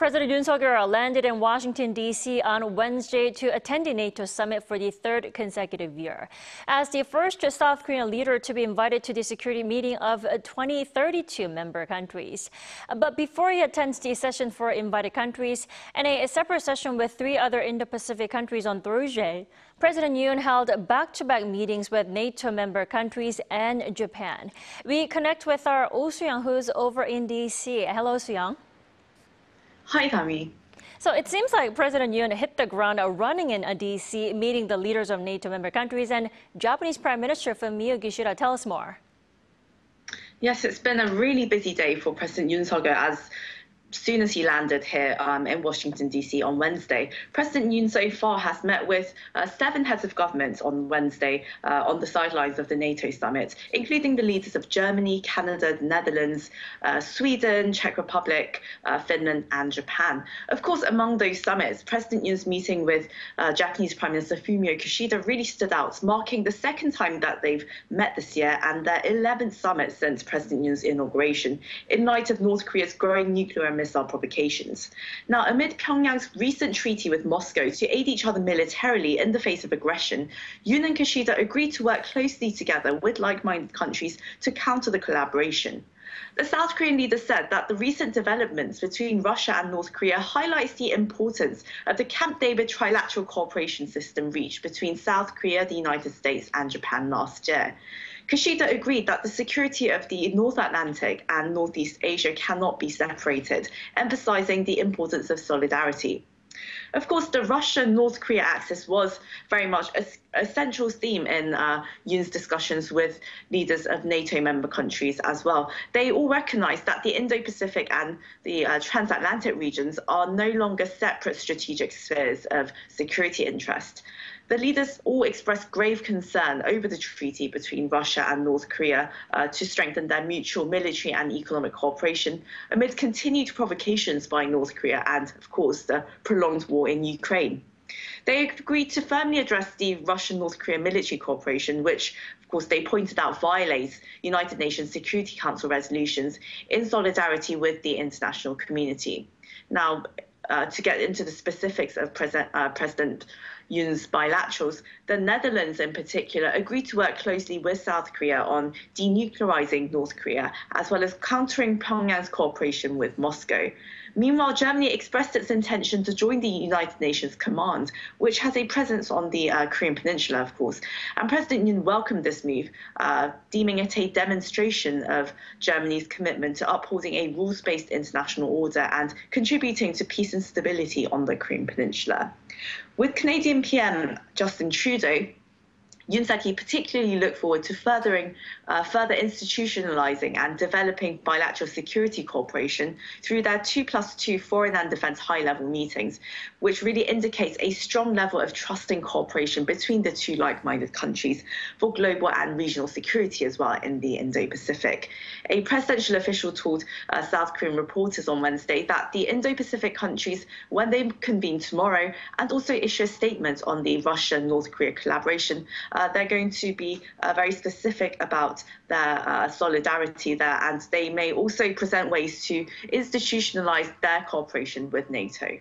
President Yoon Suk Yeol landed in Washington, D.C. on Wednesday to attend the NATO Summit for the third consecutive year. As the first South Korean leader to be invited to the security meeting of 32 member countries. But before he attends the session for invited countries and a separate session with 3 other Indo-Pacific countries on Thursday, President Yoon held back-to-back meetings with NATO member countries and Japan. We connect with our Oh Soo-young, who's over in D.C. Hello, Soo-young. Hi, Tami. So it seems like President Yoon hit the ground running in D.C., meeting the leaders of NATO member countries and Japanese Prime Minister Fumio. Kishida, tell us more. Yes, it's been a really busy day for President Yoon Suk Yeol as soon as he landed here in Washington, D.C. on Wednesday. President Yoon so far has met with 7 heads of government on Wednesday on the sidelines of the NATO Summit, including the leaders of Germany, Canada, the Netherlands, Sweden, Czech Republic, Finland and Japan. Of course, among those summits, President Yoon's meeting with Japanese Prime Minister Fumio Kishida really stood out, marking the second time that they've met this year and their 11th summit since President Yoon's inauguration, in light of North Korea's growing nuclear and missile provocations. Now, amid Pyongyang's recent treaty with Moscow to aid each other militarily in the face of aggression, Yoon and Kishida agreed to work closely together with like-minded countries to counter the collaboration. The South Korean leader said that the recent developments between Russia and North Korea highlights the importance of the Camp David trilateral cooperation system reached between South Korea, the United States and Japan last year. Kishida agreed that the security of the North Atlantic and Northeast Asia cannot be separated, emphasizing the importance of solidarity. Of course, the Russia-North Korea axis was very much a central theme in Yoon's discussions with leaders of NATO member countries as well. They all recognize that the Indo-Pacific and the transatlantic regions are no longer separate strategic spheres of security interest. The leaders all expressed grave concern over the treaty between Russia and North Korea to strengthen their mutual military and economic cooperation amid continued provocations by North Korea and, of course, the prolonged war in Ukraine. They agreed to firmly address the Russian-North Korea military cooperation, which, of course, they pointed out violates United Nations Security Council resolutions in solidarity with the international community. Now, to get into the specifics of President Yoon's bilaterals, the Netherlands in particular agreed to work closely with South Korea on denuclearizing North Korea, as well as countering Pyongyang's cooperation with Moscow. Meanwhile, Germany expressed its intention to join the United Nations Command, which has a presence on the Korean Peninsula, of course. And President Yoon welcomed this move, deeming it a demonstration of Germany's commitment to upholding a rules-based international order and contributing to peace and stability on the Korean Peninsula. With Canadian PM Justin Trudeau, Yoon said he particularly looked forward to further institutionalizing and developing bilateral security cooperation through their 2+2 foreign and defense high-level meetings, which really indicates a strong level of trusting cooperation between the two like-minded countries for global and regional security as well in the Indo-Pacific. A presidential official told South Korean reporters on Wednesday that the Indo-Pacific countries, when they convene tomorrow and also issue a statement on the Russia-North Korea collaboration, they're going to be very specific about their solidarity there, and they may also present ways to institutionalize their cooperation with NATO.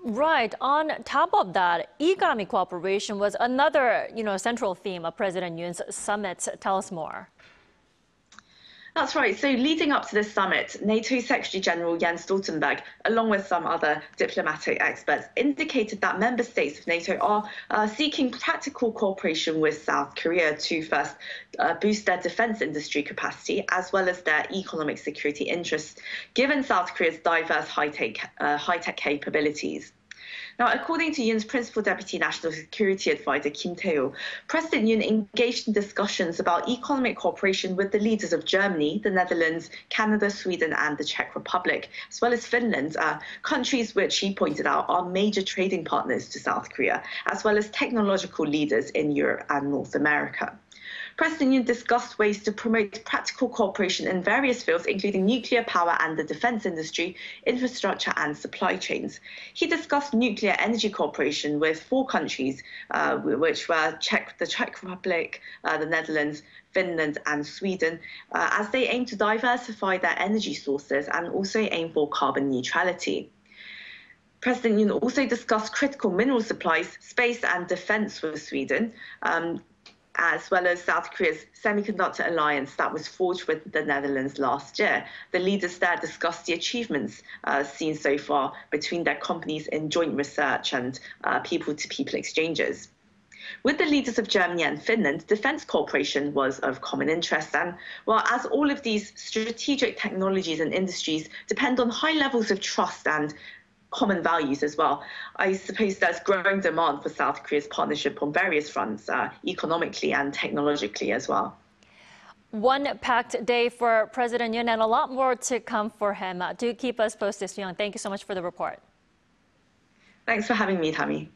Right. On top of that, economic cooperation was another, central theme of President Yoon's summit. Tell us more. That's right. So leading up to this summit, NATO Secretary General Jens Stoltenberg, along with some other diplomatic experts, indicated that member states of NATO are seeking practical cooperation with South Korea to first boost their defense industry capacity, as well as their economic security interests, given South Korea's diverse high-tech capabilities. Now, according to Yoon's Principal Deputy National Security Advisor Kim Tae-ho, President Yoon engaged in discussions about economic cooperation with the leaders of Germany, the Netherlands, Canada, Sweden and the Czech Republic, as well as Finland, countries which he pointed out are major trading partners to South Korea, as well as technological leaders in Europe and North America. President Yoon discussed ways to promote practical cooperation in various fields, including nuclear power and the defense industry, infrastructure and supply chains. He discussed nuclear energy cooperation with 4 countries, which were the Czech Republic, the Netherlands, Finland and Sweden, as they aim to diversify their energy sources and also aim for carbon neutrality. President Yoon also discussed critical mineral supplies, space and defense with Sweden, as well as South Korea's semiconductor alliance that was forged with the Netherlands last year. The leaders there discussed the achievements seen so far between their companies in joint research and people-to-people exchanges. With the leaders of Germany and Finland, defense cooperation was of common interest. And well, as all of these strategic technologies and industries depend on high levels of trust and common values as well, I suppose there's growing demand for South Korea's partnership on various fronts, economically and technologically as well. One packed day for President Yoon and a lot more to come for him. Do keep us posted, Soo-young. Thank you so much for the report. Thanks for having me, Tammy.